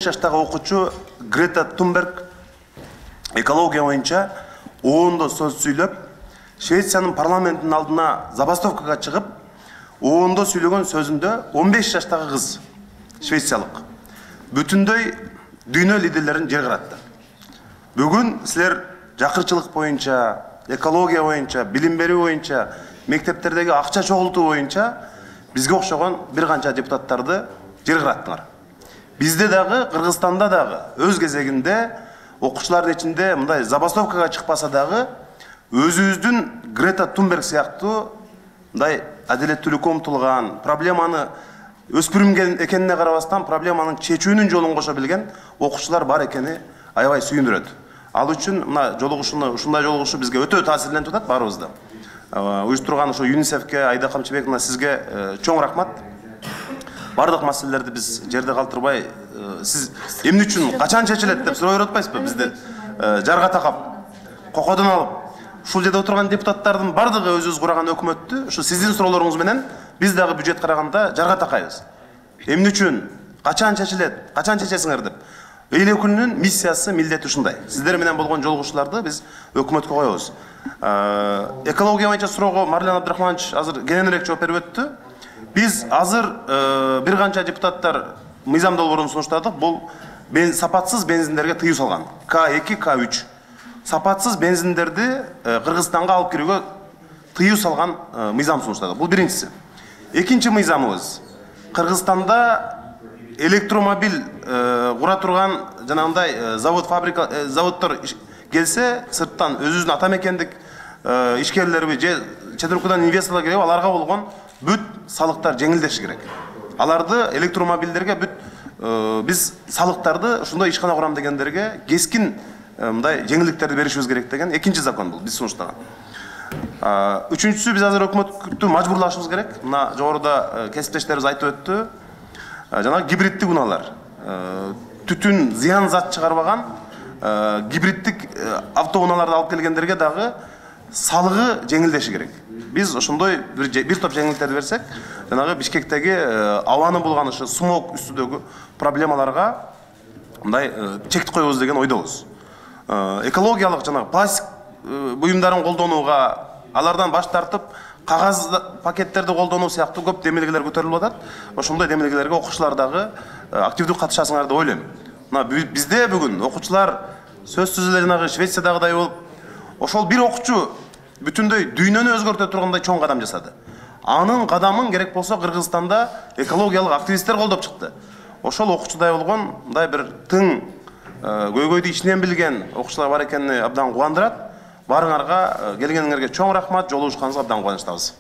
жаштагы окуучу Грета Тунберг экология боюнча оондо сөз сүйлөп, Швециянын парламентинин алдына забастовкага чыгып, оондо сүйлөгөн сөзүндө 15 жаштагы кыз, швециялык, бүтүндөй дүйнө лидерлерин жер каратты. Бүгүн силер жакырчылык боюнча, экология боюнча, билим берүү боюнча, мектептердеги акча чогултуу боюнча бизге окшогон бир канча депутаттарды жер караттыңар. Bizde dağı, Kırgızstanda dağı, öz gezeginde okuşların içinde mınдай забастовкага чыкпаса дагы өзүбүздүн Грета Тунберг сыяктуу мындай адилеттүүлүккө умтулган, проблеманы өспүрүм экенине карабастан проблеманын чечүүнүн жолун кошо билген окуучулар бар экени аябай сүйүндүрөт. Ал үчүн мына жолугушууну, ушундай жолугушуу бизге өтө таасирлентип атат баарыбызды. Уюштурган ошо ЮНИСЕФке, Айда Камчыбековна сизге чоң рахмат. Бардык маселелерди биз жерде калтырбай, сиз эмне үчүн качан чечилет деп суроо берип атпайсызбы? Бизди жарга такап, кокодон алып, ушул жерде отурган депутаттардын бардыгы өзүбүз курган өкмөттү, ушу сиздин суроолоруңуз менен биз дагы бюджет караганда жарга такайбыз. Эмне үчүн, качан чечилет, качан чечесиңер деп. Эл өкүлүнүн миссиясы, милдети ушундай. Сиздер менен болгон жолугушууларды биз өкмөткө коебуз. Экология боюнча суроого Марлен Абдрахманович азыр кененирээк жооп берип өттү. Biz hazır bir kança deputatlar mizam dolborunu sunuşladık. Bu sapatsız benzinlerge tıyı salgan. K2, K3. Sapatsız benzinlerdi Kırgızstan'a alıp kirүүгө tıyı salgan mizam sunuşladık. Bu birincisi. İkinci mizamımız. Kırgızstan'da elektromobil kura turgan janagындай zavod, fabrika, zavodlar gelse sırttan özüzün atamekendик işgерleri чет өлкөдөн инвесторлор келип аларга болгон бүт салыктар жеңилдеши керек. Аларды электромобилдерге бүт биз салыктарды ушундай ишкана курам дегендерге кескин мындай жеңилдиктерди беришибиз керек деген экинчи закон бул биз сунуштаган. Үчүнчүсү биз азыр өкмөттү мажбурлашыбыз керек. Мына жогоруда кесиптештерибиз айтып өттү. Жанагы гибриддик унаалар, түтүн зыян зат чыгарбаган гибриддик автоунааларды алып келгендерге дагы салыгы жеңилдеши керек. Biz ошондой bir топ жеңилдиктерди берсек, жанагы Бишкектеги абаны болгон ошо смог үстүдөгү проблемаларга мындай чектик коебуз деген ойдобуз. Экологиялык жанагы пластик буюмдарын колдонууга, алардан баш тартып, кагаз пакеттерди колдонуу сыяктуу көп демилгелер көтөрүлүп атат. Ошондой демилгелерге окуучулар дагы активдүү катышасыңар деп ойлойм. Мына бизде бүгүн окуучулар сөзсүз эле жанагы Швециядагыдай болуп, ошол бир окуучу бүтүндөй дүйнөнү өзгөртө тургандай чоң кадам жасады. Анын кадамын керек болсо Кыргызстанда экологиялык активисттер колдоп чыкты. Ошол окуучудай болгон мындай бир тың көйгөйдү ичинен билген окуучулар бар экени абдан кубандырат. Барыңарга келгениңерге чоң рахмат, жолугушканыңызга абдан кубанычтабыз.